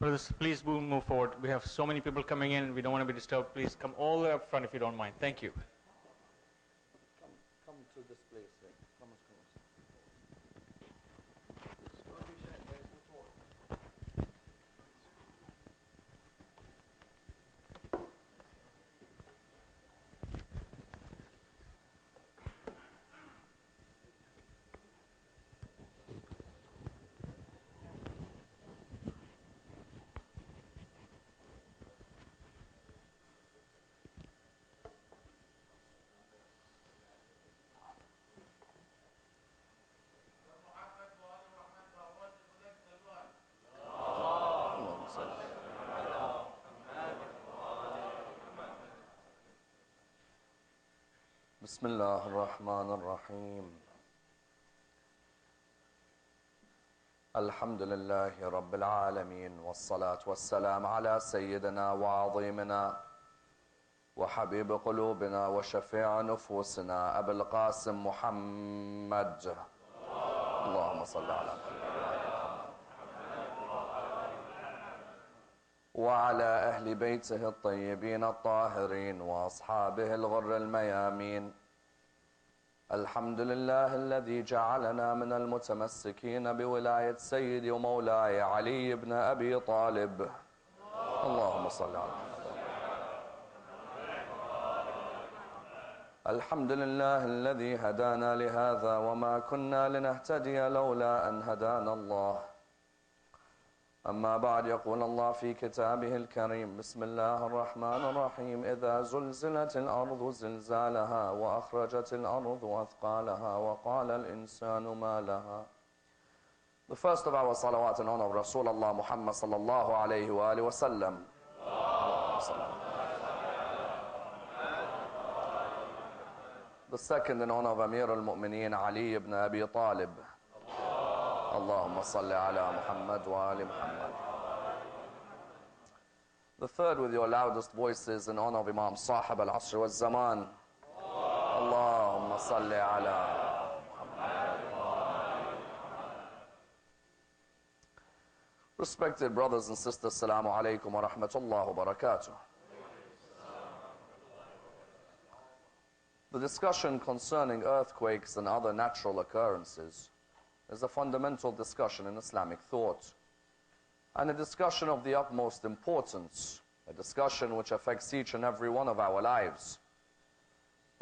Brothers, please move forward. We have so many people coming in. We don't want to be disturbed. Please come all the way up front if you don't mind. Thank you. Come to this place here. Come on. بسم الله الرحمن الرحيم الحمد لله رب العالمين والصلاة والسلام على سيدنا وعظيمنا وحبيب قلوبنا وشفيع نفوسنا أبي القاسم محمد اللهم صل على محمد وعلى أهل بيته الطيبين الطاهرين وأصحابه الغر الميامين. الحمد لله الذي جعلنا من المتمسكين بولاية سيدي ومولاي علي بن أبي طالب اللهم صل على محمد. الحمد لله الذي هدانا لهذا وما كنا لنهتدي لولا أن هدانا الله. أما بعد، يقول الله في كتابه الكريم: بسم الله الرحمن الرحيم إذا زلزلت الأرض زلزالها وأخرجت الأرض أثقالها وقال الإنسان ما لها. The first of our salawat in honor of Rasulullah Muhammad sallallahu alayhi wa alihi wa sallam. The second in honor of Amir al-Mu'mineen Ali ibn Abi Talib. اللهم صل على محمد وآل محمد. The third with your loudest voices in honor of Imam Sahib al-Asr wal-Zaman. اللهم صل على محمد. Respected brothers and sisters, Assalamu alaikum wa rahmatullah wa barakatuh. The discussion concerning earthquakes and other natural occurrences is a fundamental discussion in Islamic thought, and a discussion of the utmost importance, a discussion which affects each and every one of our lives.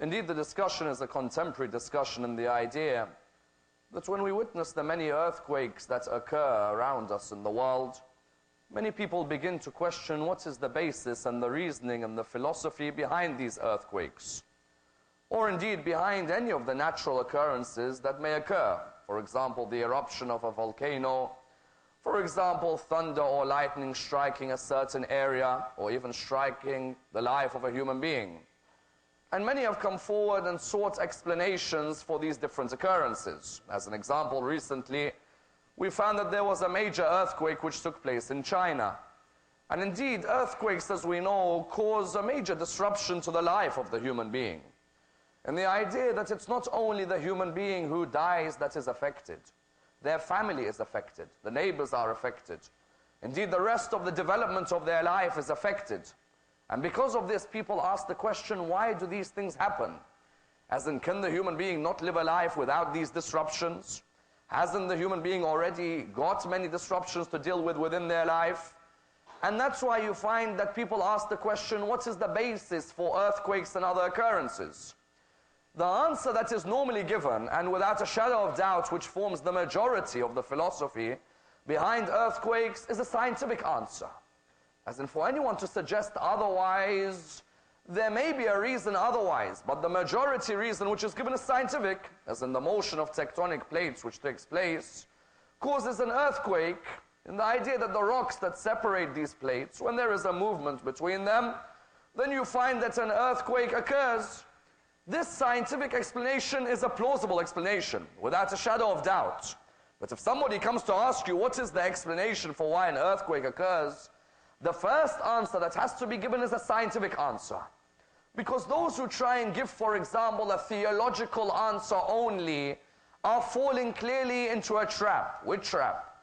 Indeed, the discussion is a contemporary discussion in the idea that when we witness the many earthquakes that occur around us in the world, many people begin to question what is the basis and the reasoning and the philosophy behind these earthquakes, or indeed behind any of the natural occurrences that may occur. For example, the eruption of a volcano, for example, thunder or lightning striking a certain area, or even striking the life of a human being. And many have come forward and sought explanations for these different occurrences. As an example, recently, we found that there was a major earthquake which took place in China. And indeed, earthquakes, as we know, cause a major disruption to the life of the human being. And the idea that it's not only the human being who dies that is affected, their family is affected, the neighbors are affected. Indeed, the rest of the development of their life is affected. And because of this, people ask the question, why do these things happen? As in, can the human being not live a life without these disruptions? Hasn't the human being already got many disruptions to deal with within their life? And that's why you find that people ask the question, what is the basis for earthquakes and other occurrences? The answer that is normally given, and without a shadow of doubt which forms the majority of the philosophy behind earthquakes, is a scientific answer. As in, for anyone to suggest otherwise, there may be a reason otherwise, but the majority reason which is given is scientific, as in the motion of tectonic plates which takes place, causes an earthquake, in the idea that the rocks that separate these plates, when there is a movement between them, then you find that an earthquake occurs. This scientific explanation is a plausible explanation, without a shadow of doubt. But if somebody comes to ask you what is the explanation for why an earthquake occurs, the first answer that has to be given is a scientific answer. Because those who try and give, for example, a theological answer only are falling clearly into a trap. Which trap?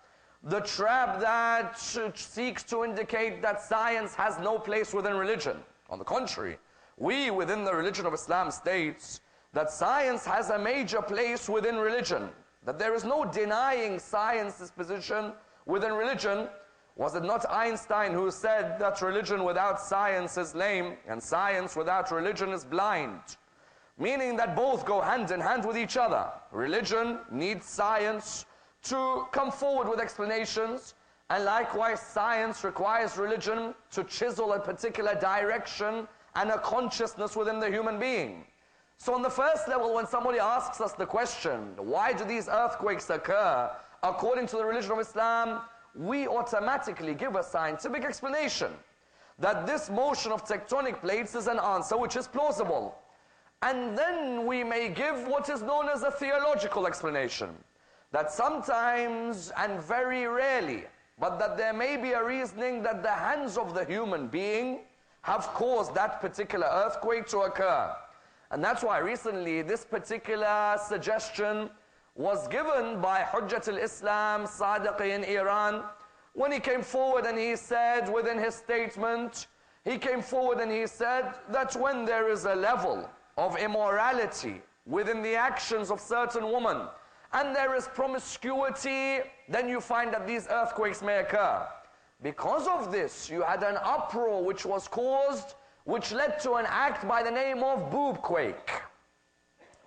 the trap that seeks to indicate that science has no place within religion. On the contrary, we within the religion of Islam states that science has a major place within religion, that there is no denying science's position within religion. Was it not Einstein who said that religion without science is lame and science without religion is blind? Meaning that both go hand in hand with each other. Religion needs science to come forward with explanations, and likewise science requires religion to chisel a particular direction and a consciousness within the human being. So on the first level, when somebody asks us the question, why do these earthquakes occur according to the religion of Islam, we automatically give a scientific explanation that this motion of tectonic plates is an answer which is plausible. And then we may give what is known as a theological explanation, that sometimes and very rarely, but that there may be a reasoning that the hands of the human being have caused that particular earthquake to occur. And that's why recently this particular suggestion was given by Hujjat al-Islam Sadiqi in Iran, when he came forward and he said within his statement, he came forward and he said that when there is a level of immorality within the actions of certain women, and there is promiscuity, then you find that these earthquakes may occur. Because of this, you had an uproar which was caused, which led to an act by the name of boobquake.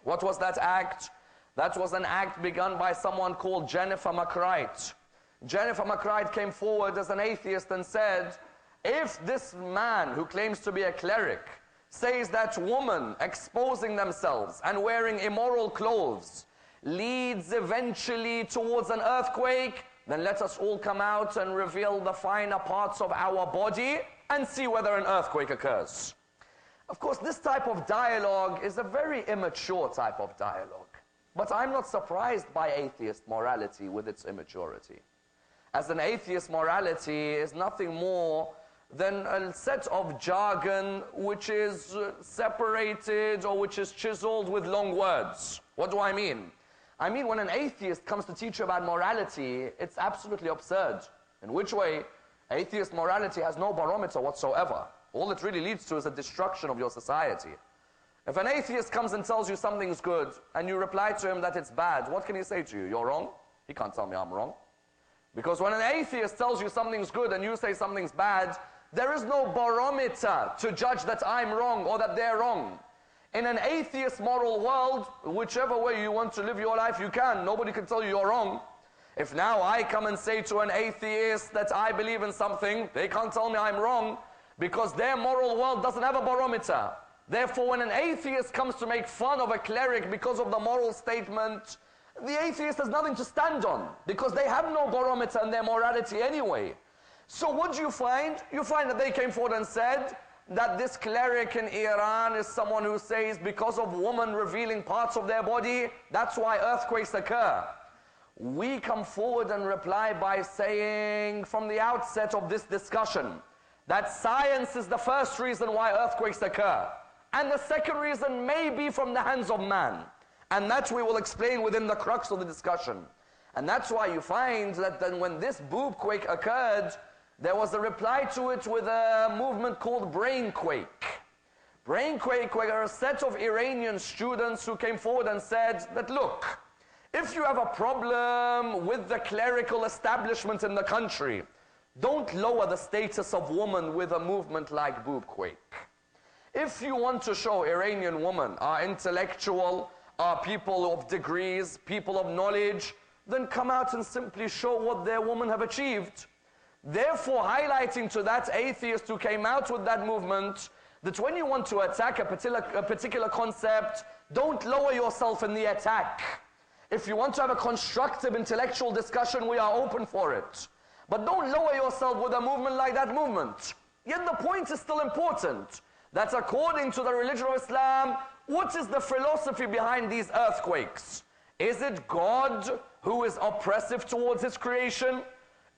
What was that act? That was an act begun by someone called Jennifer McWright. Jennifer McWright came forward as an atheist and said, if this man who claims to be a cleric says that women exposing themselves and wearing immoral clothes leads eventually towards an earthquake, then let us all come out and reveal the finer parts of our body and see whether an earthquake occurs. Of course, this type of dialogue is a very immature type of dialogue. But I'm not surprised by atheist morality with its immaturity. As an atheist morality is nothing more than a set of jargon which is separated or which is chiseled with long words. What do I mean? I mean, when an atheist comes to teach you about morality, it's absolutely absurd. In which way? Atheist morality has no barometer whatsoever. All it really leads to is a destruction of your society. If an atheist comes and tells you something's good, and you reply to him that it's bad, what can he say to you? You're wrong? He can't tell me I'm wrong. Because when an atheist tells you something's good and you say something's bad, there is no barometer to judge that I'm wrong or that they're wrong. In an atheist moral world, whichever way you want to live your life, you can. Nobody can tell you you're wrong. If now I come and say to an atheist that I believe in something, they can't tell me I'm wrong, because their moral world doesn't have a barometer. Therefore, when an atheist comes to make fun of a cleric because of the moral statement, the atheist has nothing to stand on, because they have no barometer in their morality anyway. So what do you find? You find that they came forward and said that this cleric in Iran is someone who says because of women revealing parts of their body, that's why earthquakes occur. We come forward and reply by saying from the outset of this discussion that science is the first reason why earthquakes occur. And the second reason may be from the hands of man. And that we will explain within the crux of the discussion. And that's why you find that then when this boobquake occurred, there was a reply to it with a movement called brainquake. Brainquake were a set of Iranian students who came forward and said that, look, if you have a problem with the clerical establishment in the country, don't lower the status of woman with a movement like boobquake. If you want to show Iranian women are intellectual, are people of degrees, people of knowledge, then come out and simply show what their women have achieved. Therefore, highlighting to that atheist who came out with that movement that when you want to attack a particular concept, don't lower yourself in the attack. If you want to have a constructive intellectual discussion, we are open for it. But don't lower yourself with a movement like that movement. Yet the point is still important, that according to the religion of Islam, what is the philosophy behind these earthquakes? Is it God who is oppressive towards his creation?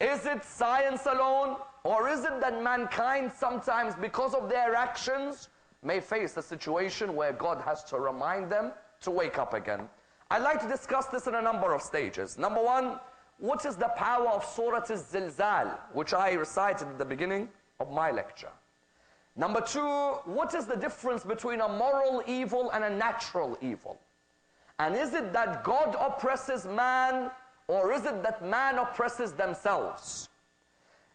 Is it science alone? Or is it that mankind sometimes, because of their actions, may face a situation where God has to remind them to wake up again? I'd like to discuss this in a number of stages. Number one, what is the power of Surah Al-Zilzal, which I recited at the beginning of my lecture? Number two, what is the difference between a moral evil and a natural evil? And is it that God oppresses man, or is it that man oppresses themselves?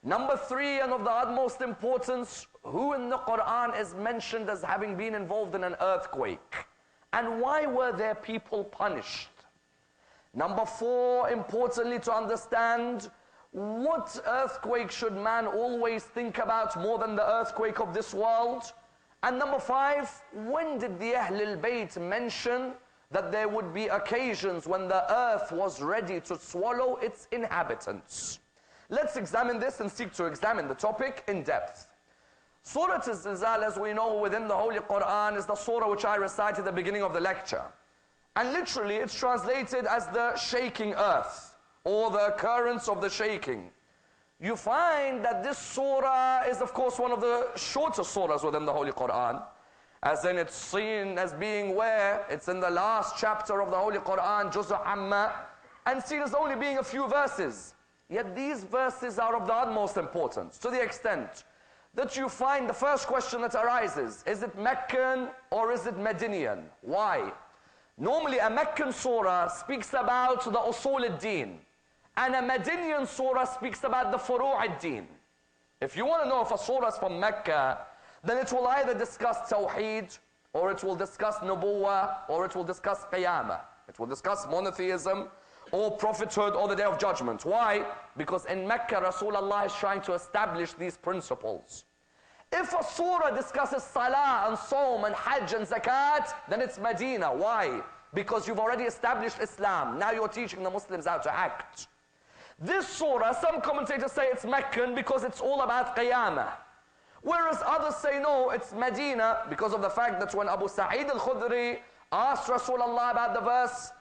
Number three, and of the utmost importance, who in the Quran is mentioned as having been involved in an earthquake? And why were their people punished? Number four, importantly to understand, what earthquake should man always think about more than the earthquake of this world? And number five, when did the Ahlul Bayt mention that there would be occasions when the earth was ready to swallow its inhabitants? Let's examine this and seek to examine the topic in depth. Surah Al-Zilzal, as we know within the Holy Quran, is the surah which I recited at the beginning of the lecture. And literally it's translated as the shaking earth, or the occurrence of the shaking. You find that this surah is of course one of the shortest surahs within the Holy Quran, as in it's seen as being where it's in the last chapter of the Holy Quran, Juz'u Amma, and seen as only being a few verses. Yet these verses are of the utmost importance, to the extent that you find the first question that arises, is it Meccan or is it Medinian? Why? Normally a Meccan surah speaks about the usul al-din, and a Medinian surah speaks about the furu' al-din. If you want to know if a surah is from Mecca, then it will either discuss Tawheed, or it will discuss Nubuwwah, or it will discuss Qiyamah. It will discuss monotheism, or prophethood, or the Day of Judgment. Why? Because in Mecca, Rasulullah is trying to establish these principles. If a surah discusses Salah and Sawm and Hajj and Zakat, then it's Medina. Why? Because you've already established Islam. Now you're teaching the Muslims how to act. This surah, some commentators say it's Meccan because it's all about Qiyamah. Whereas others say no, it's Medina because of the fact that when Abu Sa'id al-Khudri asked Rasulullah about the verse,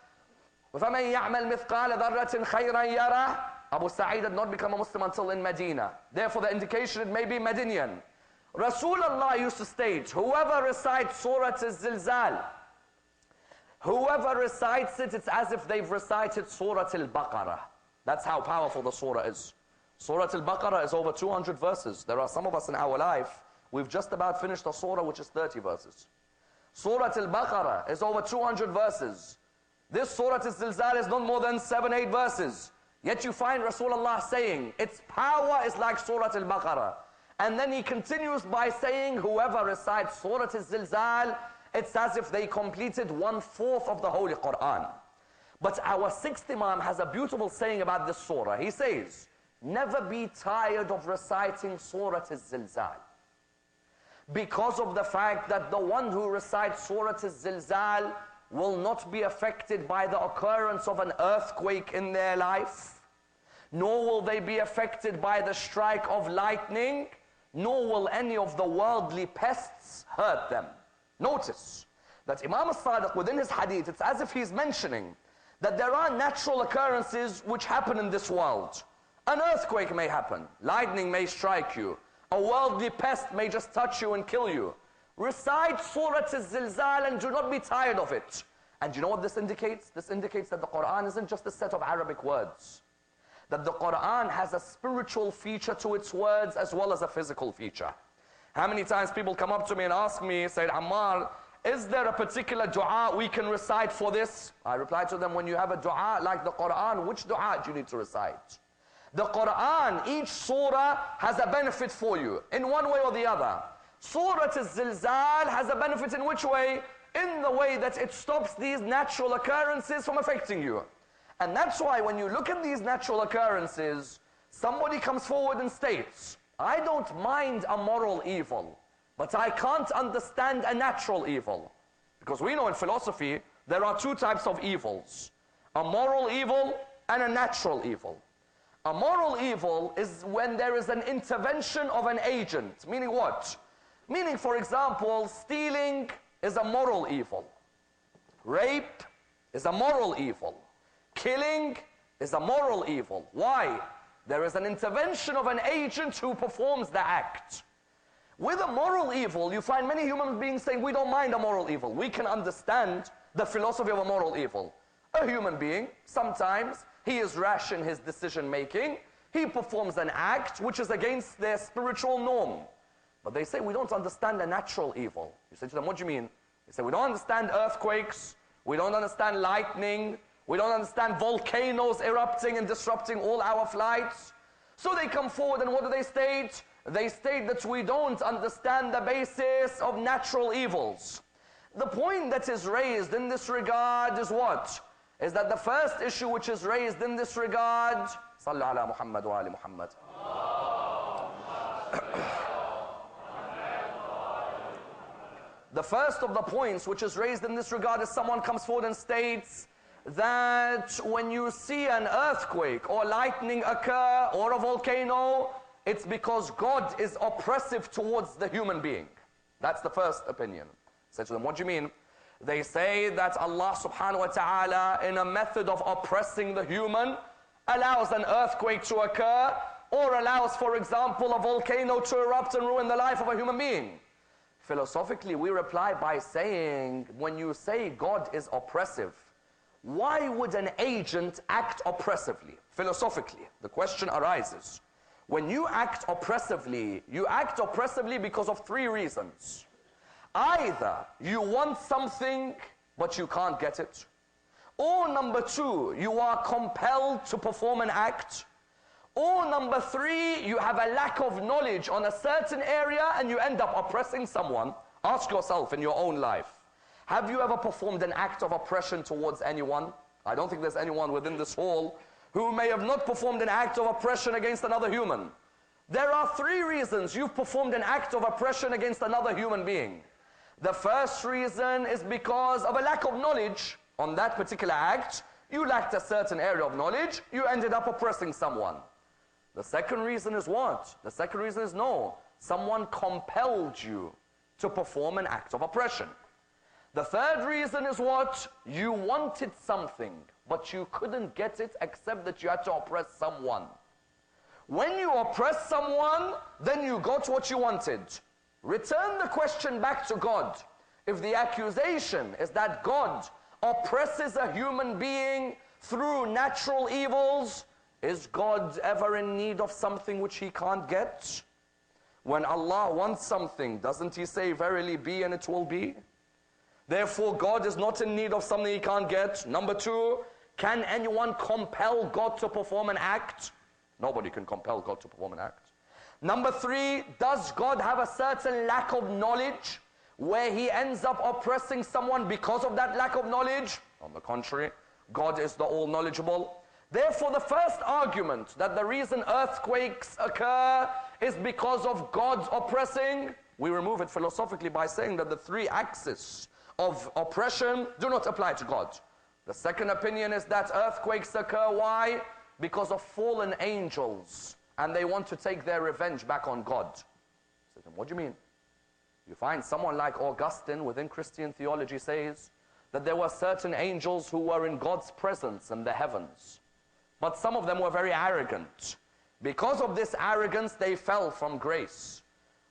فَمَنْ يَعْمَلْ مِثْقَالَ ذَرَّةٍ خَيْرًا يَرَهُ, Abu Sa'id had not become a Muslim until in Medina. Therefore the indication it may be Medinian. Rasulullah used to state, whoever recites Surah Al-Zilzal, whoever recites it, it's as if they've recited Surah Al-Baqarah. That's how powerful the surah is. Surah Al-Baqarah is over 200 verses. There are some of us in our life, we've just about finished a surah which is 30 verses. Surah Al-Baqarah is over 200 verses. This Surah Al-Zilzal is not more than 7-8 verses. Yet you find Rasulullah saying, its power is like Surah Al-Baqarah. And then he continues by saying, whoever recites Surah Al-Zilzal, it's as if they completed 1/4 of the Holy Quran. But our sixth Imam has a beautiful saying about this surah. He says, never be tired of reciting Surah Al-Zilzal, because of the fact that the one who recites Surah Al-Zilzal will not be affected by the occurrence of an earthquake in their life, nor will they be affected by the strike of lightning, nor will any of the worldly pests hurt them. Notice that Imam al-Sadiq within his hadith, it's as if he's mentioning that there are natural occurrences which happen in this world. An earthquake may happen, lightning may strike you, a worldly pest may just touch you and kill you. Recite Surah Al-Zilzal and do not be tired of it. And you know what this indicates? This indicates that the Quran isn't just a set of Arabic words. That the Quran has a spiritual feature to its words as well as a physical feature. How many times people come up to me and ask me, Syed Ammar, is there a particular dua we can recite for this? I reply to them, when you have a dua like the Quran, which dua do you need to recite? The Quran, each surah has a benefit for you in one way or the other. Surah Al-Zilzal has a benefit in which way? In the way that it stops these natural occurrences from affecting you. And that's why when you look at these natural occurrences, somebody comes forward and states, I don't mind a moral evil, but I can't understand a natural evil. Because we know in philosophy, there are two types of evils. A moral evil and a natural evil. A moral evil is when there is an intervention of an agent. Meaning what? Meaning, for example, stealing is a moral evil. Rape is a moral evil. Killing is a moral evil. Why? There is an intervention of an agent who performs the act. With a moral evil, you find many human beings saying, we don't mind a moral evil. We can understand the philosophy of a moral evil. A human being, sometimes, he is rash in his decision making, he performs an act which is against their spiritual norm. But they say, we don't understand the natural evil. You say to them, what do you mean? They say, we don't understand earthquakes, we don't understand lightning, we don't understand volcanoes erupting and disrupting all our flights. So they come forward and what do they state? They state that we don't understand the basis of natural evils. The point that is raised in this regard is what? Is that the first issue which is raised in this regard, Sallu ala Muhammad wa ali Muhammad. The first of the points which is raised in this regard is someone comes forward and states that when you see an earthquake or lightning occur or a volcano, it's because God is oppressive towards the human being. That's the first opinion. Say to them, what do you mean? They say that Allah subhanahu wa ta'ala, in a method of oppressing the human, allows an earthquake to occur or allows, for example, a volcano to erupt and ruin the life of a human being. Philosophically, we reply by saying, when you say God is oppressive, why would an agent act oppressively? Philosophically, the question arises. When you act oppressively because of three reasons. Either you want something, but you can't get it. Or number two, you are compelled to perform an act. Or number three, you have a lack of knowledge on a certain area and you end up oppressing someone. Ask yourself in your own life, have you ever performed an act of oppression towards anyone? I don't think there's anyone within this hall who may have not performed an act of oppression against another human. There are three reasons you've performed an act of oppression against another human being. The first reason is because of a lack of knowledge on that particular act. You lacked a certain area of knowledge, you ended up oppressing someone. The second reason is what? The second reason is no, someone compelled you to perform an act of oppression. The third reason is what? You wanted something, but you couldn't get it except that you had to oppress someone. When you oppress someone, then you got what you wanted. Return the question back to God. If the accusation is that God oppresses a human being through natural evils, is God ever in need of something which he can't get? When Allah wants something, doesn't he say, verily be and it will be? Therefore, God is not in need of something he can't get. Number two, can anyone compel God to perform an act? Nobody can compel God to perform an act. Number three, does God have a certain lack of knowledge where he ends up oppressing someone because of that lack of knowledge? On the contrary, God is the all-knowledgeable. Therefore, the first argument that the reason earthquakes occur is because of God's oppressing, we remove it philosophically by saying that the three axes of oppression do not apply to God. The second opinion is that earthquakes occur, why? Because of fallen angels, and they want to take their revenge back on God. So, what do you mean? You find someone like Augustine within Christian theology says that there were certain angels who were in God's presence in the heavens. But some of them were very arrogant. Because of this arrogance, they fell from grace.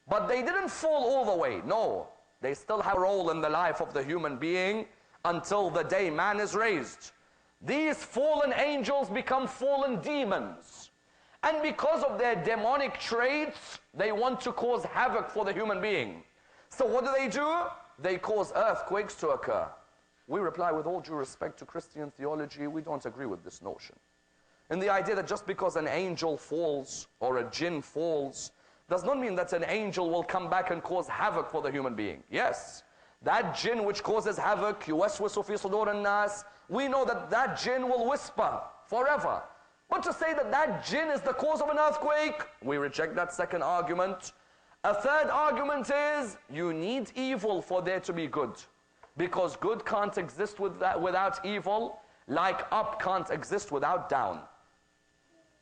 But they didn't fall all the way. No, they still have a role in the life of the human being until the day man is raised. These fallen angels become fallen demons. And because of their demonic traits, they want to cause havoc for the human being. So what do? They cause earthquakes to occur. We reply, with all due respect to Christian theology, we don't agree with this notion. And the idea that just because an angel falls or a jinn falls does not mean that an angel will come back and cause havoc for the human being. Yes, that jinn which causes havoc, yuwaswisu fi sudur an-nas, we know that that jinn will whisper forever. But to say that that jinn is the cause of an earthquake, we reject that second argument. A third argument is, you need evil for there to be good. Because good can't exist without evil, like up can't exist without down.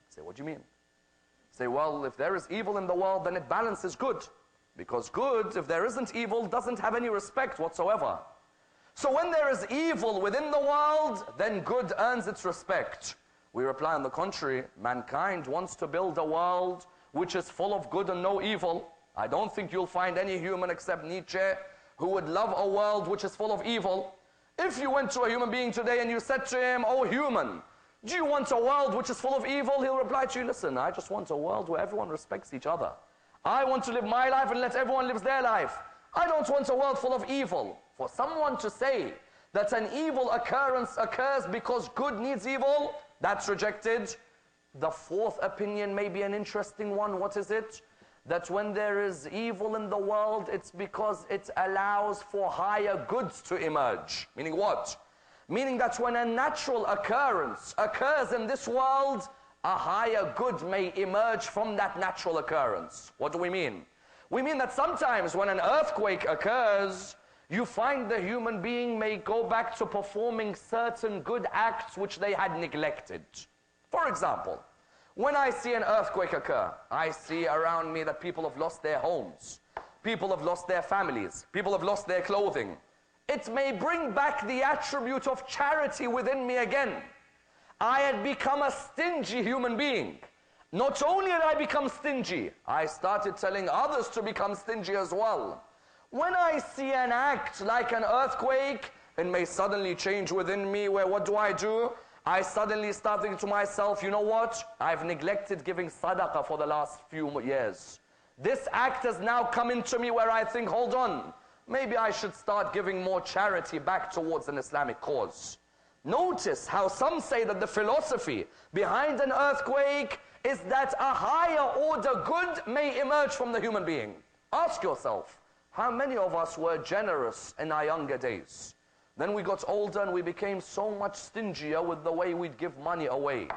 Say, what do you mean? Say, well, if there is evil in the world, then it balances good. Because good, if there isn't evil, doesn't have any respect whatsoever. So when there is evil within the world, then good earns its respect. We reply, on the contrary, mankind wants to build a world which is full of good and no evil. I don't think you'll find any human except Nietzsche who would love a world which is full of evil. If you went to a human being today and you said to him, oh human, Do you want a world which is full of evil? He'll reply to you, listen, I just want a world where everyone respects each other. I want to live my life and let everyone live their life. I don't want a world full of evil. For someone to say that an evil occurrence occurs because good needs evil, that's rejected. The fourth opinion may be an interesting one. What is it? That when there is evil in the world, it's because it allows for higher goods to emerge. Meaning what? Meaning that when a natural occurrence occurs in this world, a higher good may emerge from that natural occurrence. What do we mean? We mean that sometimes when an earthquake occurs, you find the human being may go back to performing certain good acts which they had neglected. For example, when I see an earthquake occur, I see around me that people have lost their homes, people have lost their families, people have lost their clothing. It may bring back the attribute of charity within me again. I had become a stingy human being. Not only had I become stingy, I started telling others to become stingy as well. When I see an act like an earthquake, it may suddenly change within me where what do? I suddenly start thinking to myself, you know what? I've neglected giving sadaqah for the last few years. This act has now come into me where I think, hold on, maybe I should start giving more charity back towards an Islamic cause. Notice how some say that the philosophy behind an earthquake is that a higher order good may emerge from the human being. Ask yourself, how many of us were generous in our younger days? Then we got older and we became so much stingier with the way we'd give money away.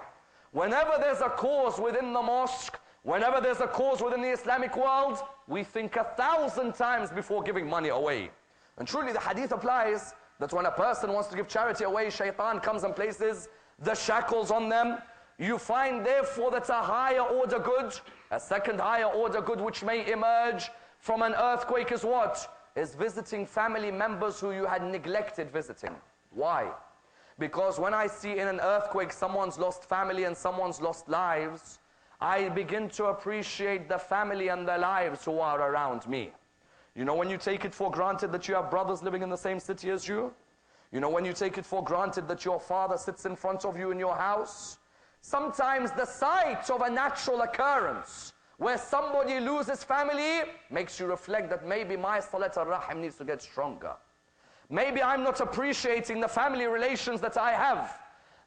Whenever there's a cause within the mosque, whenever there's a cause within the Islamic world, we think 1,000 times before giving money away. And truly the hadith applies that when a person wants to give charity away, shaitan comes and places the shackles on them. You find therefore that a higher order good, a second higher order good which may emerge from an earthquake is what? Is visiting family members who you had neglected visiting. Why? Because when I see in an earthquake someone's lost family and someone's lost lives, I begin to appreciate the family and the lives who are around me. You know when you take it for granted that you have brothers living in the same city as you? You know when you take it for granted that your father sits in front of you in your house? Sometimes the sight of a natural occurrence where somebody loses family makes you reflect that maybe my salat al-rahim needs to get stronger. Maybe I'm not appreciating the family relations that I have.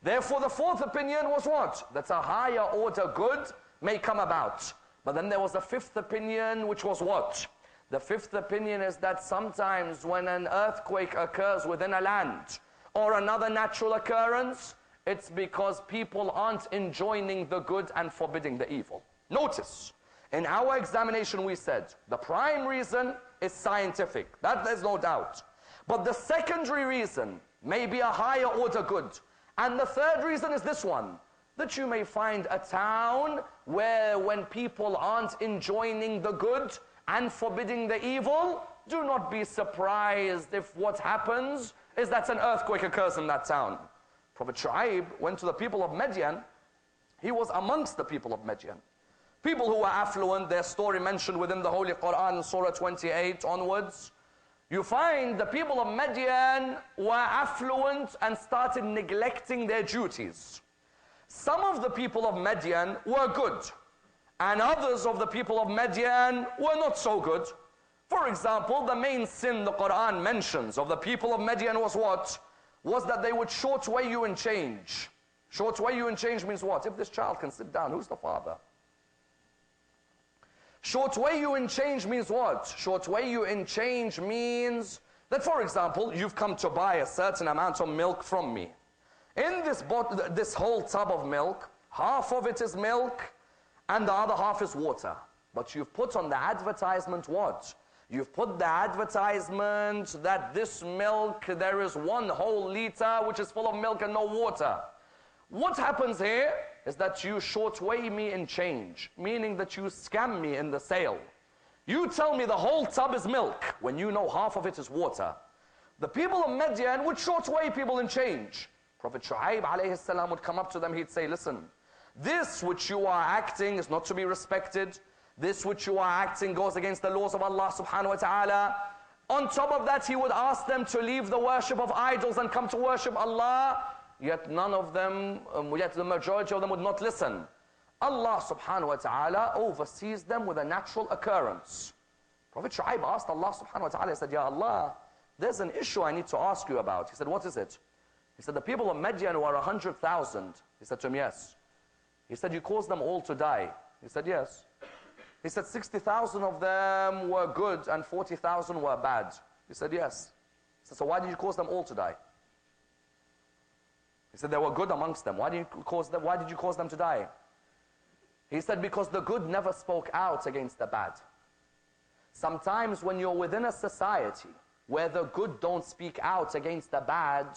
Therefore the fourth opinion was what? That a higher order good may come about. But then there was a fifth opinion which was what? The fifth opinion is that sometimes when an earthquake occurs within a land or another natural occurrence, it's because people aren't enjoining the good and forbidding the evil. Notice, in our examination we said, the prime reason is scientific. That there's no doubt. But the secondary reason may be a higher order good. And the third reason is this one, that you may find a town where when people aren't enjoining the good and forbidding the evil, do not be surprised if what happens is that an earthquake occurs in that town. Prophet Shu'aib went to the people of Midian. He was amongst the people of Midian. People who were affluent, their story mentioned within the Holy Quran, Surah 28 onwards. You find the people of Midian were affluent and started neglecting their duties. Some of the people of Midian were good, and others of the people of Midian were not so good. For example, the main sin the Quran mentions of the people of Midian was what? Was that they would short-weigh you in change. Short-weigh you in change means what? If this child can sit down, who's the father? Short-weigh you in change means what? Short-weigh you in change means that, for example, you've come to buy a certain amount of milk from me. In this whole tub of milk, half of it is milk and the other half is water. But you've put on the advertisement what? You've put the advertisement that this milk, there is 1 whole liter which is full of milk and no water. What happens here is that you short-weigh me in change, meaning that you scam me in the sale. You tell me the whole tub is milk when you know half of it is water. The people of Midian would short-weigh people in change. Prophet Shu'aib alayhi salam would come up to them, he'd say, listen, this which you are acting is not to be respected. This which you are acting goes against the laws of Allah subhanahu wa ta'ala. On top of that, he would ask them to leave the worship of idols and come to worship Allah. yet none of them, yet the majority of them would not listen. Allah subhanahu wa ta'ala oversees them with a natural occurrence. Prophet Shu'aib asked Allah subhanahu wa ta'ala, he said, Ya Allah, there's an issue I need to ask you about. He said, what is it? He said, the people of Madian were 100,000. He said to him, yes. He said, you caused them all to die. He said, yes. He said, 60,000 of them were good and 40,000 were bad. He said, yes. He said, so why did you cause them all to die? He said, there were good amongst them. Why did you cause them to die? He said, because the good never spoke out against the bad. Sometimes when you're within a society where the good don't speak out against the bad,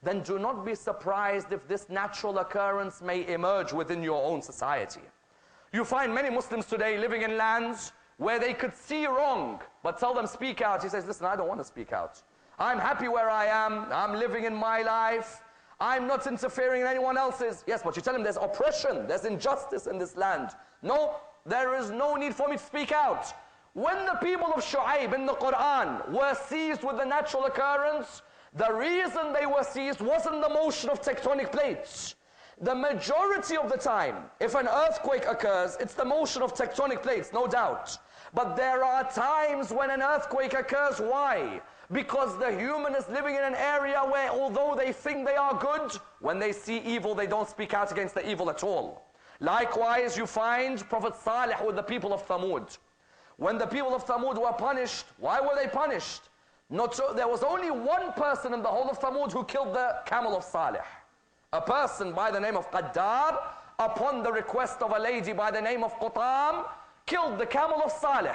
then do not be surprised if this natural occurrence may emerge within your own society. You find many Muslims today living in lands where they could see wrong, but tell them speak out. He says, listen, I don't want to speak out. I'm happy where I am. I'm living in my life. I'm not interfering in anyone else's. Yes, but you tell him there's oppression, there's injustice in this land. No, there is no need for me to speak out. When the people of Shu'aib in the Quran were seized with the natural occurrence, the reason they were seized wasn't the motion of tectonic plates. The majority of the time, if an earthquake occurs, it's the motion of tectonic plates, no doubt. But there are times when an earthquake occurs. Why? Because the human is living in an area where, although they think they are good, when they see evil, they don't speak out against the evil at all. Likewise, you find Prophet Salih with the people of Thamud. When the people of Thamud were punished, why were they punished? There was only one person in the whole of Thamud who killed the camel of Salih. A person by the name of Qaddar, upon the request of a lady by the name of Qutam, killed the camel of Salih.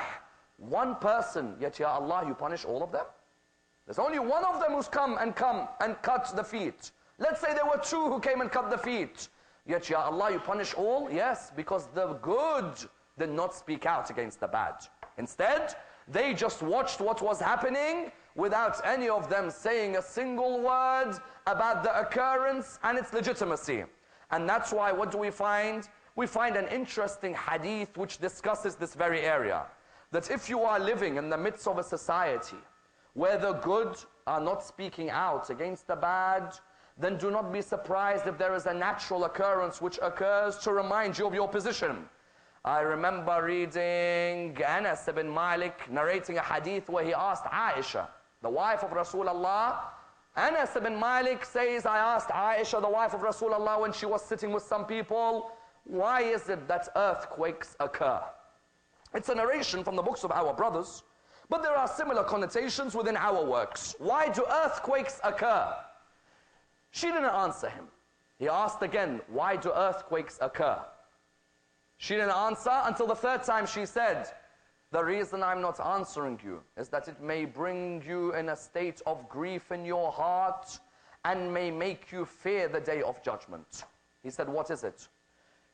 One person, yet Ya Allah, you punish all of them? There's only one of them who's come and cut the feet. Let's say there were two who came and cut the feet. Yet Ya Allah, you punish all? Yes, because the good did not speak out against the bad. Instead, they just watched what was happening without any of them saying a single word about the occurrence and its legitimacy. And that's why, what do we find? We find an interesting hadith which discusses this very area. That if you are living in the midst of a society where the good are not speaking out against the bad, then do not be surprised if there is a natural occurrence which occurs to remind you of your position. I remember reading Anas ibn Malik narrating a hadith where he asked Aisha, the wife of Rasulullah. Anas ibn Malik says, I asked Aisha, the wife of Rasulullah, when she was sitting with some people, why is it that earthquakes occur? It's a narration from the books of our brothers, but there are similar connotations within our works. Why do earthquakes occur? She didn't answer him. He asked again, why do earthquakes occur? She didn't answer until the third time she said, the reason I'm not answering you is that it may bring you in a state of grief in your heart and may make you fear the day of judgment. He said, what is it?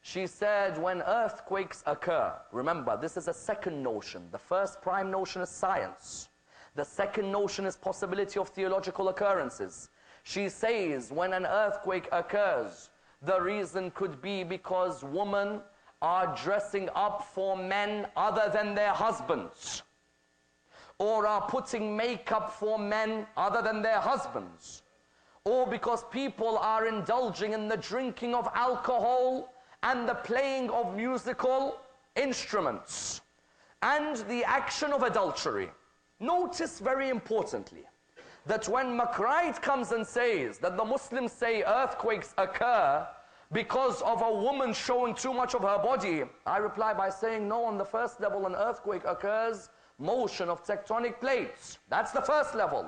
She said, when earthquakes occur, remember, this is a second notion. The first prime notion is science. The second notion is possibility of theological occurrences. She says, when an earthquake occurs, the reason could be because women are dressing up for men other than their husbands, or are putting makeup for men other than their husbands, or because people are indulging in the drinking of alcohol and the playing of musical instruments and the action of adultery. Notice very importantly that when McCride comes and says that the Muslims say earthquakes occur because of a woman showing too much of her body, I reply by saying, no, on the first level an earthquake occurs, motion of tectonic plates. That's the first level.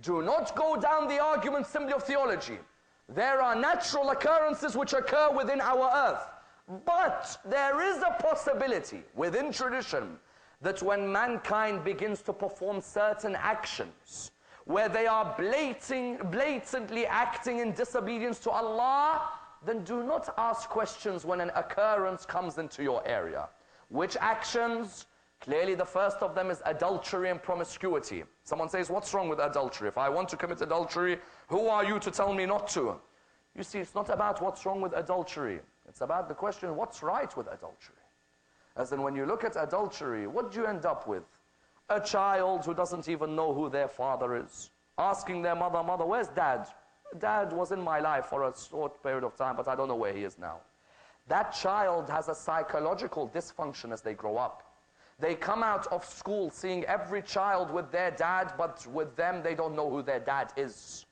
Do not go down the argument simply of theology. There are natural occurrences which occur within our earth. But there is a possibility within tradition that when mankind begins to perform certain actions, where they are blatantly acting in disobedience to Allah, then do not ask questions when an occurrence comes into your area. Which actions? Clearly the first of them is adultery and promiscuity. Someone says, what's wrong with adultery? If I want to commit adultery, who are you to tell me not to? You see, it's not about what's wrong with adultery. It's about the question, what's right with adultery? As in, when you look at adultery, what do you end up with? A child who doesn't even know who their father is, asking their mother, mother, where's dad? Dad was in my life for a short period of time, but I don't know where he is now. That child has a psychological dysfunction as they grow up. They come out of school seeing every child with their dad, but with them they don't know who their dad is.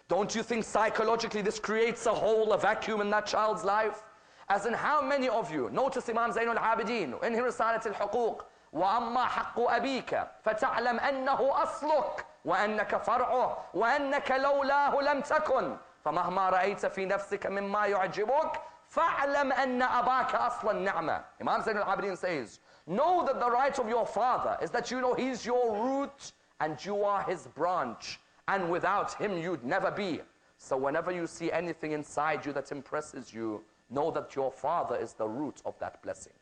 Don't you think psychologically this creates a hole, a vacuum in that child's life? As in, how many of you notice Imam Zainul Abidin in Risalat al-Huquq, وَأَمَّا حَقُّ أَبِيكَ فَتَعْلَمْ أَنَّهُ أَصْلُكَ وَأَنَّكَ فَرْعُهُ وَأَنَّكَ لَوْلَاهُ لَمْ تَكُنْ فَمَهْمَا رَأَيْتَ فِي نَفْسِكَ مِمَّا يُعْجِبُكَ فَاعْلَمْ أَنَّ أَبَاكَ أَصْلَ النِّعْمَةِ. Imam Zainul Abidin says, know that the right of your father is that you know he's your root and you are his branch, and without him you'd never be. So whenever you see anything inside you that impresses you, know that your father is the root of that blessing.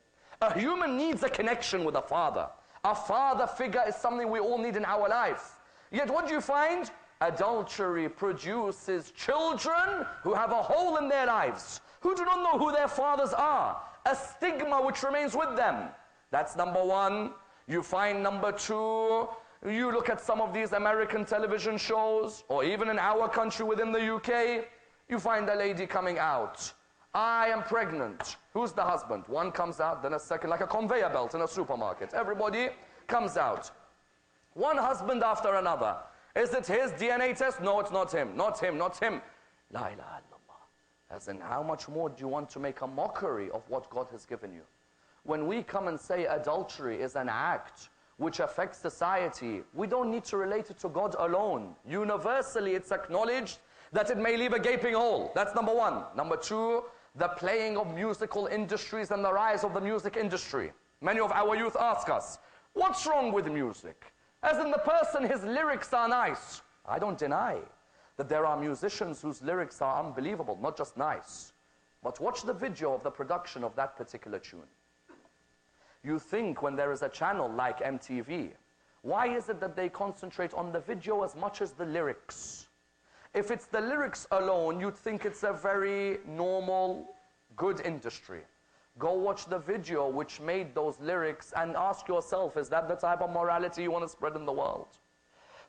A human needs a connection with a father. A father figure is something we all need in our life. Yet what do you find? Adultery produces children who have a hole in their lives, who do not know who their fathers are. A stigma which remains with them. That's number one. You find number two, you look at some of these American television shows, or even in our country within the UK, you find a lady coming out. I am pregnant. Who's the husband? One comes out, then a second, like a conveyor belt in a supermarket. Everybody comes out. One husband after another. Is it his DNA test? No, it's not him. Not him, not him. La ilaha illallah. As in, how much more do you want to make a mockery of what God has given you? When we come and say adultery is an act which affects society, we don't need to relate it to God alone. Universally, it's acknowledged that it may leave a gaping hole. That's number one. Number two, the playing of musical industries and the rise of the music industry. Many of our youth ask us, what's wrong with music? As in the person, his lyrics are nice. I don't deny that there are musicians whose lyrics are unbelievable, not just nice. But watch the video of the production of that particular tune. You think when there is a channel like MTV, why is it that they concentrate on the video as much as the lyrics? If it's the lyrics alone, you'd think it's a very normal, good industry. Go watch the video which made those lyrics and ask yourself, is that the type of morality you want to spread in the world?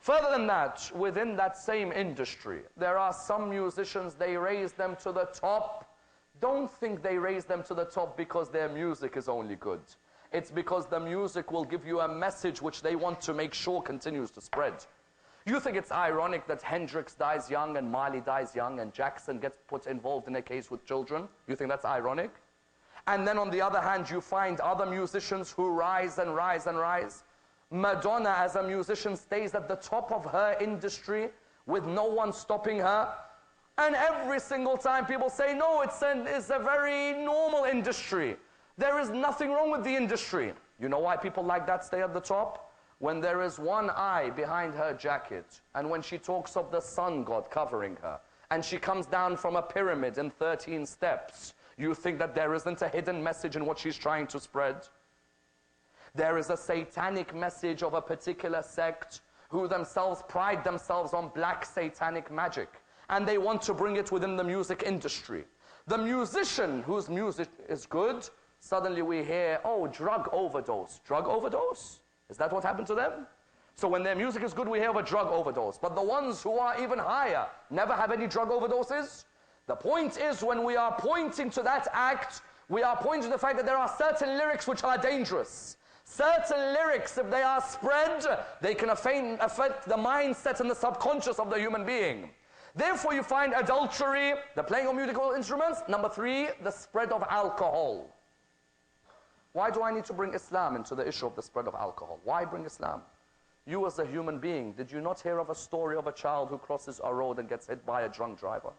Further than that, within that same industry, there are some musicians, they raise them to the top. Don't think they raise them to the top because their music is only good. It's because the music will give you a message which they want to make sure continues to spread. You think it's ironic that Hendrix dies young and Marley dies young and Jackson gets put involved in a case with children? You think that's ironic? And then on the other hand, you find other musicians who rise and rise and rise. Madonna as a musician stays at the top of her industry with no one stopping her. And every single time people say, no, it's a very normal industry. There is nothing wrong with the industry. You know why people like that stay at the top? When there is one eye behind her jacket, and when she talks of the sun god covering her, and she comes down from a pyramid in 13 steps, you think that there isn't a hidden message in what she's trying to spread? There is a satanic message of a particular sect who themselves pride themselves on black satanic magic, and they want to bring it within the music industry. The musician whose music is good, suddenly we hear, oh, drug overdose. Drug overdose? Is that what happened to them? So when their music is good, we hear of a drug overdose. But the ones who are even higher never have any drug overdoses? The point is, when we are pointing to that act, we are pointing to the fact that there are certain lyrics which are dangerous. Certain lyrics, if they are spread, they can affect the mindset and the subconscious of the human being. Therefore, you find adultery, the playing of musical instruments. Number three, the spread of alcohol. Why do I need to bring Islam into the issue of the spread of alcohol? Why bring Islam? You as a human being, did you not hear of a story of a child who crosses a road and gets hit by a drunk driver?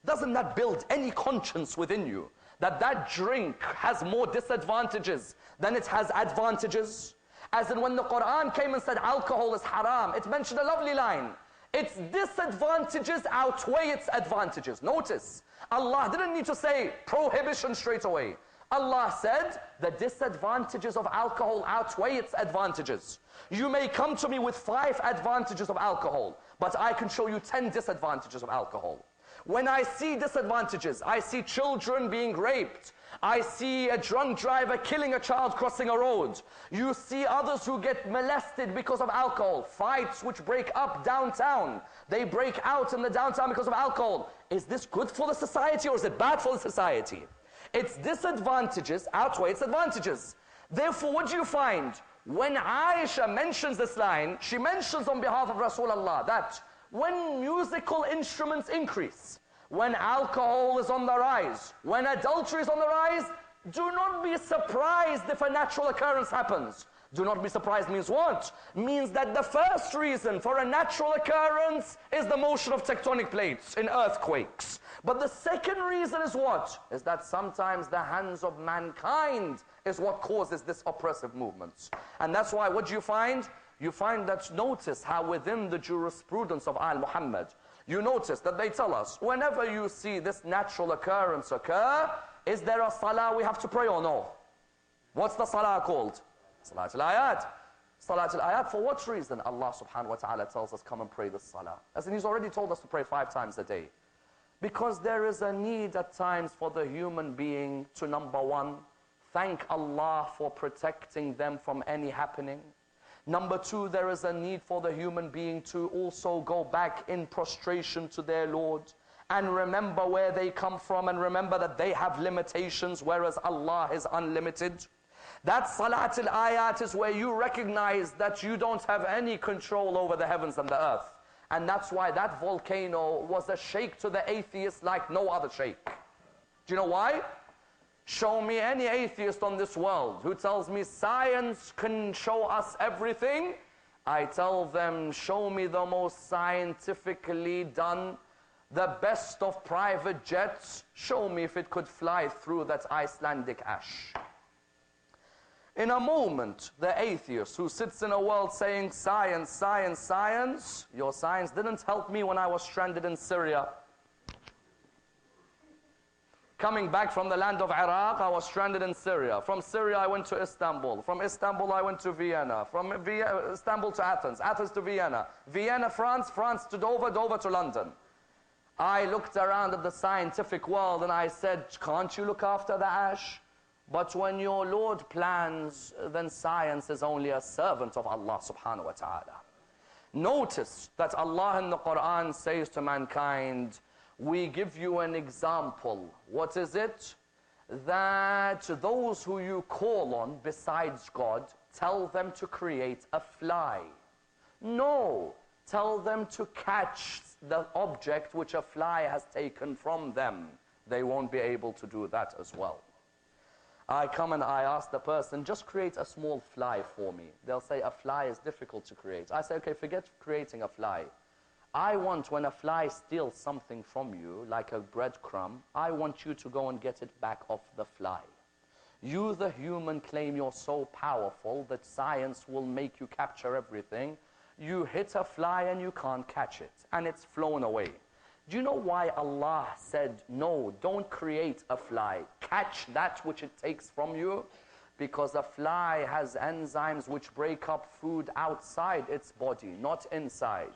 Doesn't that build any conscience within you that that drink has more disadvantages than it has advantages? As in when the Quran came and said alcohol is haram, it mentioned a lovely line. Its disadvantages outweigh its advantages. Notice, Allah didn't need to say prohibition straight away. Allah said the disadvantages of alcohol outweigh its advantages. You may come to me with 5 advantages of alcohol, but I can show you 10 disadvantages of alcohol. When I see disadvantages, I see children being raped, I see a drunk driver killing a child crossing a road. You see others who get molested because of alcohol. Fights which break up downtown. They break out in the downtown because of alcohol. Is this good for the society or is it bad for the society? Its disadvantages outweigh its advantages. Therefore, what do you find? When Aisha mentions this line, she mentions on behalf of Rasulullah that when musical instruments increase, when alcohol is on the rise, when adultery is on the rise, do not be surprised if a natural occurrence happens. Do not be surprised means what? Means that the first reason for a natural occurrence is the motion of tectonic plates in earthquakes. But the second reason is what? Is that sometimes the hands of mankind is what causes this oppressive movement. And that's why, what do you find? You find that, notice how within the jurisprudence of Al Muhammad, you notice that they tell us, whenever you see this natural occurrence occur, is there a salah we have to pray or no? What's the salah called? Salat al-ayat. Salat al-ayat, for what reason? Allah subhanahu wa ta'ala tells us, come and pray this salah. As in, He's already told us to pray 5 times a day. Because there is a need at times for the human being to, number one, thank Allah for protecting them from any happening. Number two, there is a need for the human being to also go back in prostration to their Lord and remember where they come from and remember that they have limitations, whereas Allah is unlimited. That Salat al-Ayat is where you recognize that you don't have any control over the heavens and the earth. And that's why that volcano was a shake to the atheist like no other shake. Do you know why? Show me any atheist on this world who tells me science can show us everything. I tell them, show me the most scientifically done, the best of private jets. Show me if it could fly through that Icelandic ash. In a moment, the atheist who sits in a world saying, science, science, science, your science didn't help me when I was stranded in Syria. Coming back from the land of Iraq, I was stranded in Syria. From Syria, I went to Istanbul. From Istanbul, I went to Vienna. From Istanbul to Athens, Athens to Vienna. Vienna, France, France to Dover, Dover to London. I looked around at the scientific world and I said, can't you look after the ash? But when your Lord plans, then science is only a servant of Allah subhanahu wa ta'ala. Notice that Allah in the Quran says to mankind, we give you an example. What is it? That those who you call on besides God, tell them to create a fly. No, tell them to catch the object which a fly has taken from them. They won't be able to do that as well. I come and I ask the person, just create a small fly for me. They'll say a fly is difficult to create. I say, okay, forget creating a fly. I want when a fly steals something from you, like a breadcrumb, I want you to go and get it back off the fly. You, the human, claim you're so powerful that science will make you capture everything. You hit a fly and you can't catch it, and it's flown away. Do you know why Allah said, no, don't create a fly. Catch that which it takes from you? Because a fly has enzymes which break up food outside its body, not inside.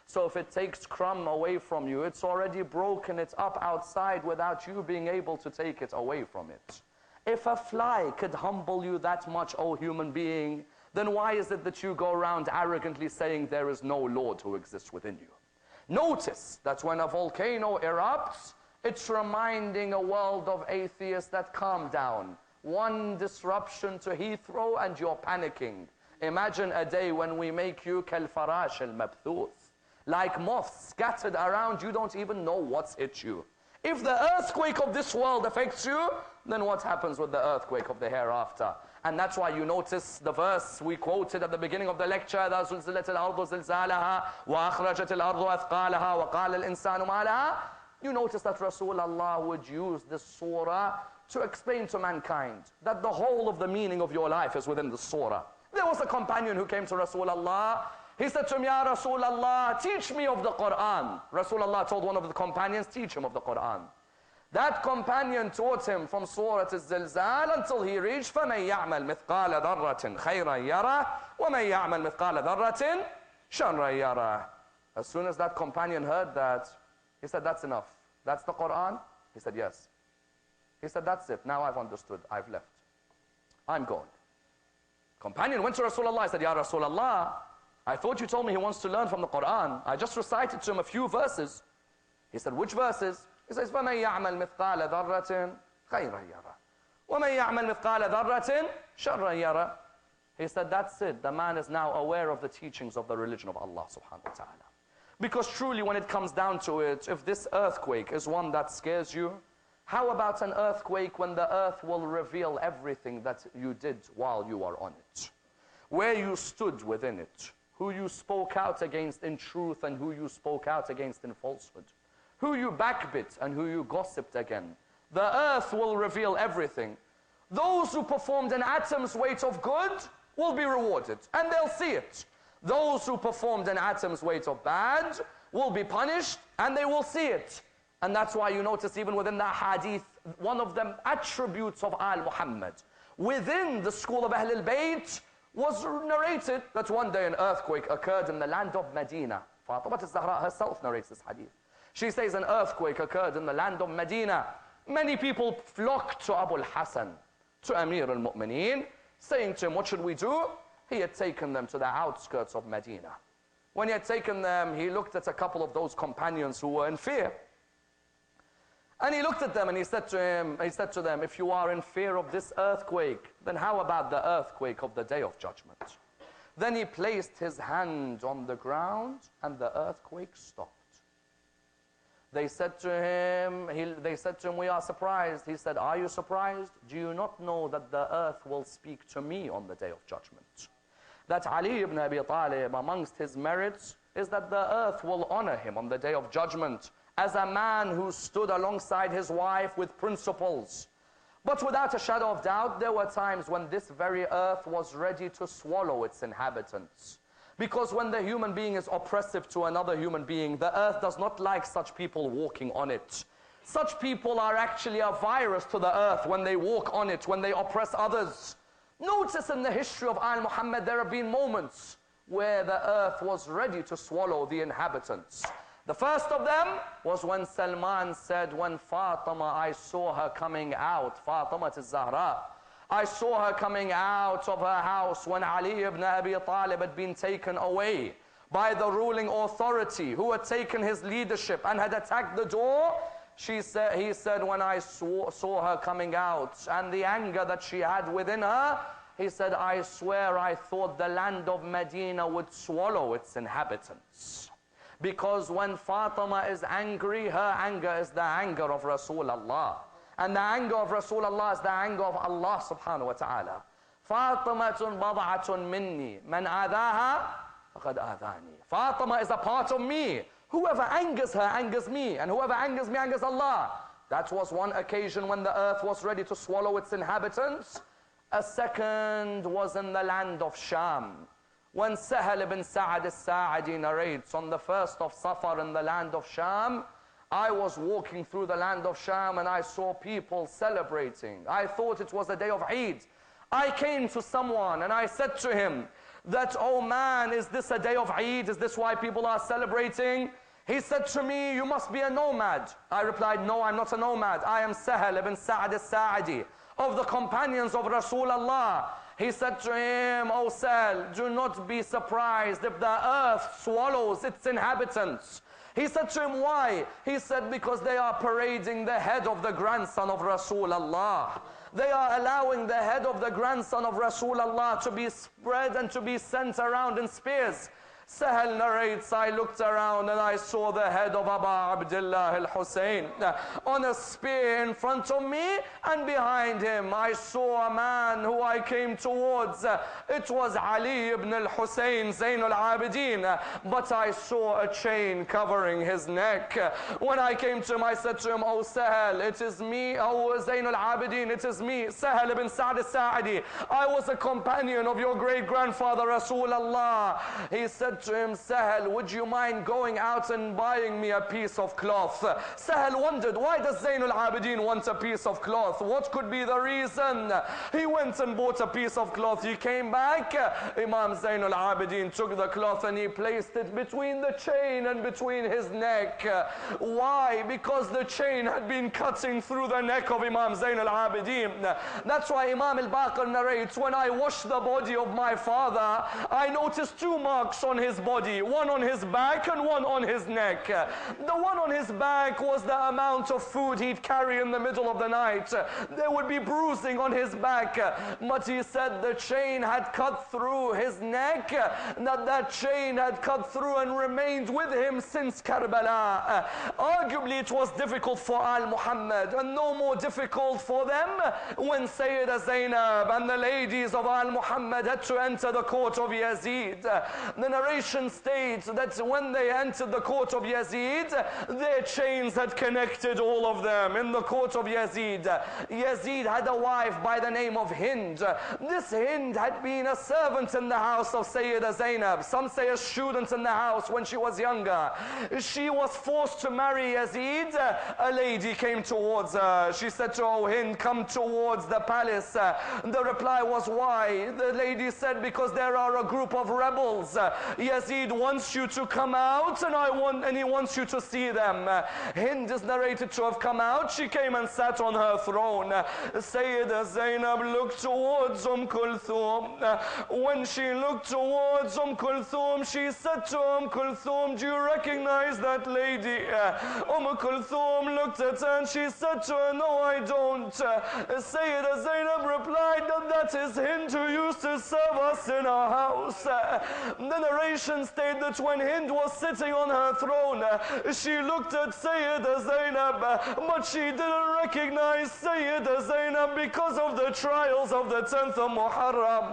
So if it takes crumb away from you, it's already broken it up outside without you being able to take it away from it. If a fly could humble you that much, O human being, then why is it that you go around arrogantly saying there is no Lord who exists within you? Notice that when a volcano erupts, it's reminding a world of atheists that calm down. One disruption to Heathrow and you're panicking. Imagine a day when we make you كالفراش المبثوث. Like moths scattered around, you don't even know what's hit you. If the earthquake of this world affects you, then what happens with the earthquake of the hereafter? And that's why you notice the verse we quoted at the beginning of the lecture, إِذَا زُلْزِلَتِ الْأَرْضُ زِلْزَالَهَا وَأَخْرَجَتِ الْأَرْضُ أَثْقَالَهَا وَقَالَ الْإِنسَانُ مَا لَهَا. You notice that Rasulullah would use this surah to explain to mankind that the whole of the meaning of your life is within the surah. There was a companion who came to Rasulullah. He said to him, Ya Rasulullah, teach me of the Quran. Rasulullah told one of the companions, teach him of the Quran. That companion taught him from Surah Al-Zilzal until he reached فَمَنْ يَعْمَلْ مِثْقَالَ ذَرَّةٍ خَيْرًا يَرَهُ وَمَنْ يَعْمَلْ مِثْقَالَ ذَرَّةٍ شَرًّا يَرَهُ. As soon as that companion heard that, he said, that's enough. That's the Quran? He said, yes. He said, that's it. Now I've understood. I've left. I'm gone. Companion went to Rasulullah. He said, Ya Rasulullah, I thought you told me he wants to learn from the Quran. I just recited to him a few verses. He said, which verses? He says, فَمَنْ يَعْمَلْ مِثْقَالَ ذَرَّةٍ خَيْرًا يَرَى وَمَنْ يَعْمَلْ مِثْقَالَ ذَرَّةٍ شَرًّا يَرَى. He said, that's it. The man is now aware of the teachings of the religion of Allah subhanahu wa ta'ala. Because truly when it comes down to it, if this earthquake is one that scares you, how about an earthquake when the earth will reveal everything that you did while you are on it? Where you stood within it, who you spoke out against in truth and who you spoke out against in falsehood, who you backbit and who you gossiped again. The earth will reveal everything. Those who performed an atom's weight of good will be rewarded, and they'll see it. Those who performed an atom's weight of bad will be punished, and they will see it. And that's why you notice even within that hadith, one of the attributes of Al Muhammad, within the school of Ahlul Bayt, was narrated that one day an earthquake occurred in the land of Medina. Fatima al Zahraa herself narrates this hadith. She says an earthquake occurred in the land of Medina. Many people flocked to Abu al-Hasan, to Amir al-Mu'mineen, saying to him, what should we do? He had taken them to the outskirts of Medina. When he had taken them, he looked at a couple of those companions who were in fear. And he looked at them and he said to them, if you are in fear of this earthquake, then how about the earthquake of the Day of Judgment? Then he placed his hand on the ground and the earthquake stopped. They said to him, we are surprised. He said, are you surprised? Do you not know that the earth will speak to me on the Day of Judgment? That Ali ibn Abi Talib, amongst his merits, is that the earth will honor him on the Day of Judgment as a man who stood alongside his wife with principles. But without a shadow of doubt, there were times when this very earth was ready to swallow its inhabitants. Because when the human being is oppressive to another human being, the earth does not like such people walking on it. Such people are actually a virus to the earth when they walk on it, when they oppress others. Notice in the history of Al Muhammad, there have been moments where the earth was ready to swallow the inhabitants. The first of them was when Salman said, when Fatima, I saw her coming out, Fatimato Baz'atum Minni, I saw her coming out of her house when Ali ibn Abi Talib had been taken away by the ruling authority who had taken his leadership and had attacked the door. He said, when I saw her coming out and the anger that she had within her, he said, I swear I thought the land of Medina would swallow its inhabitants. Because when Fatima is angry, her anger is the anger of Rasulullah. And the anger of Rasulullah is the anger of Allah subhanahu wa ta'ala. Fatimato Baz'atum Minni. Man adaha, faqad adani. Fatima is a part of me. Whoever angers her, angers me. And whoever angers me, angers Allah. That was one occasion when the earth was ready to swallow its inhabitants. A second was in the land of Sham. When Sahal ibn Sa'ad al-Sa'adi narrates on the 1st of Safar in the land of Sham, I was walking through the land of Sham and I saw people celebrating. I thought it was a day of Eid. I came to someone and I said to him that, oh man, is this a day of Eid? Is this why people are celebrating? He said to me, you must be a nomad. I replied, no, I'm not a nomad. I am Sahal ibn Sa'ad al-Sa'adi, of the companions of Rasulullah. He said to him, oh Sahal, do not be surprised if the earth swallows its inhabitants. He said to him, why? He said, because they are parading the head of the grandson of Rasulullah. They are allowing the head of the grandson of Rasulullah to be spread and to be sent around in spears. Sahal narrates, I looked around and I saw the head of Abu Abdullah al-Hussein on a spear in front of me, and behind him I saw a man who I came towards. It was Ali ibn al-Hussein, Zayn al-Abidin, but I saw a chain covering his neck. When I came to him, I said to him, oh Sahal, it is me, oh Zayn al-Abidin, it is me, Sahal ibn Sa'ad al-Sa'adi. I was a companion of your great-grandfather Rasulullah. He said said to him, Sahel, would you mind going out and buying me a piece of cloth? Sahel wondered, why does Zayn al-Abidin want a piece of cloth? What could be the reason? He went and bought a piece of cloth. He came back. Imam Zayn al-Abidin took the cloth and he placed it between the chain and between his neck. Why? Because the chain had been cutting through the neck of Imam Zayn al-Abidin. That's why Imam al-Baqir narrates, when I washed the body of my father, I noticed two marks on his body, one on his back and one on his neck. The one on his back was the amount of food he'd carry in the middle of the night. There would be bruising on his back, but he said the chain had cut through his neck, that chain had cut through and remained with him since Karbala. Arguably it was difficult for Al Muhammad, and no more difficult for them when Sayyida Zainab and the ladies of Al Muhammad had to enter the court of Yazid. The narration states that when they entered the court of Yazid, their chains had connected all of them in the court of Yazid. Yazid had a wife by the name of Hind. This Hind had been a servant in the house of Sayyida Zainab. Some say a student in the house when she was younger. She was forced to marry Yazid. A lady came towards her. She said to her, Hind, come towards the palace. The reply was, why? The lady said, because there are a group of rebels. Yazid wants you to come out, and he wants you to see them. Hind is narrated to have come out. She came and sat on her throne. Sayyida Zainab looked towards Kulthum. When she looked towards Kulthum, she said to Kulthum, do you recognize that lady? Kulthum looked at her and she said to her, no, I don't. Sayyida Zainab replied that is Hind who used to serve us in our house. The narration states that when Hind was sitting on her throne, she looked at Sayyida Zainab, but she didn't recognize Sayyida Zainab because of the trials of the 10th of Muharram.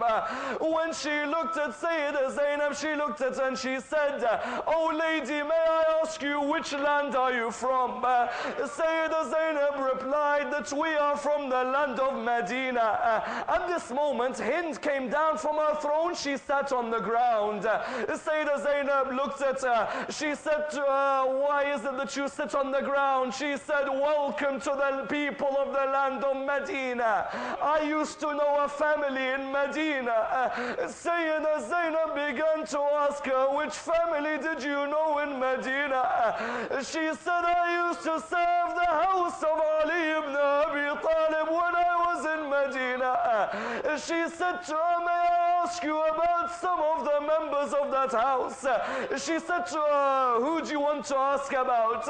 When she looked at Sayyida Zainab, she looked at her and she said, oh lady, may I ask you, which land are you from? Sayyida Zainab replied that we are from the land of Medina. At this moment, Hind came down from her throne. She sat on the ground. Sayyida Zainab looked at her. She said to her, why is it that you sit on the ground? She said, welcome to the people of the land of Medina. I used to know a family in Medina. Sayyida Zainab began to ask her, which family did you know in Medina? She said, I used to serve the house of Ali ibn Abi Talib when I was in Medina. She said to her, may I ask you about some of the members of that house? She said to her, who do you want to ask about?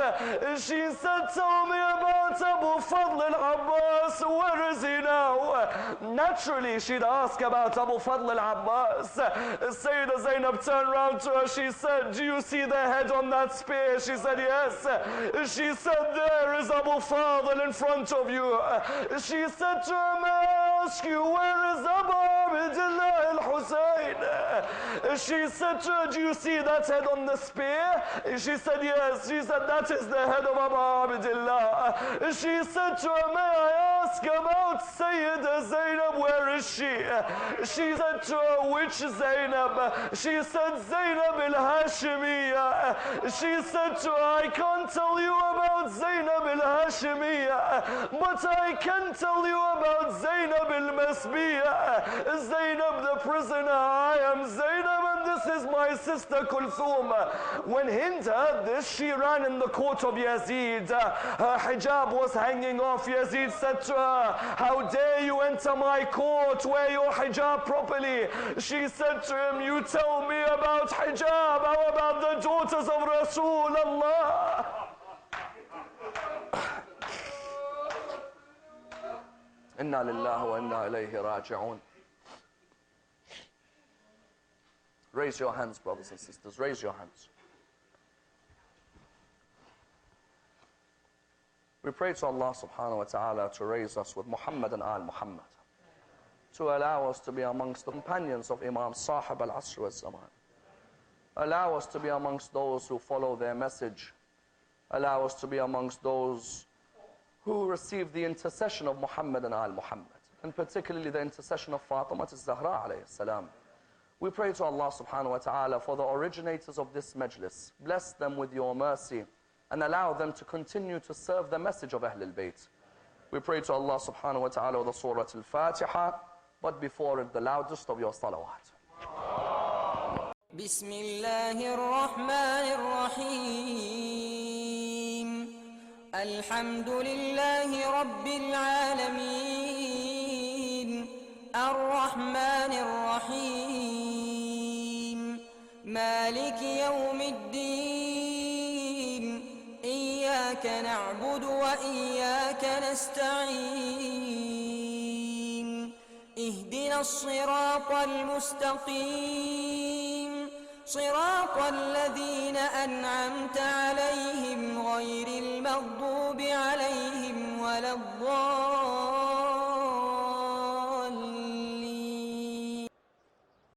She said, tell me about Abu Fadl al-Abbas. Where is he now? Naturally, she'd ask about Abu Fadl al-Abbas. Sayyida Zainab turned around to her. She said, do you see the head on that spear? She said, yes. She said, there is Abu Fadl in front of you. She said to her, may I ask you, where is Abu Abdullah al-Hussein? She said to her, do you see that head on the spear? She said, yes. She said, that is the head of Abu Abdullah. She said to her, may I ask about Sayyida Zainab, where is she? She said to her, which Zainab? She said, Zainab al-Hashimiyya. She said to her, I can't tell you about Zainab al-Hashimiyya, but I can tell you about Zainab al-Masbiyya. Zainab the prisoner, I am Zainab and this is my sister Kulthum. When Hind heard this, she ran in the court of Yazid. Her hijab was hanging off. Yazid said to her, how dare you enter my court, wear your hijab properly. She said to him, you tell me about hijab, how about the daughters of Rasulullah? Inna lillahi wa inna ilayhi raji'un. Raise your hands, brothers and sisters, raise your hands. We pray to Allah subhanahu wa ta'ala to raise us with Muhammad and Al Muhammad, to allow us to be amongst the companions of Imams Sahib al-Asr wal-Zaman. Allow us to be amongst those who follow their message. Allow us to be amongst those who receive the intercession of Muhammad and Al Muhammad, and particularly the intercession of Fatima al Zahraa alayhi salam. We pray to Allah subhanahu wa ta'ala for the originators of this majlis. Bless them with your mercy and allow them to continue to serve the message of Ahlul Bayt. We pray to Allah subhanahu wa ta'ala with the Surah Al-Fatiha, but before it the loudest of your salawat. بسم الله الرحمن الرحيم الحمد لله رب العالمين الرحمن الرحيم مالك يوم الدين إياك نعبد وإياك نستعين اهدنا الصراط المستقيم صراط الذين أنعمت عليهم غير المغضوب عليهم ولا الضالين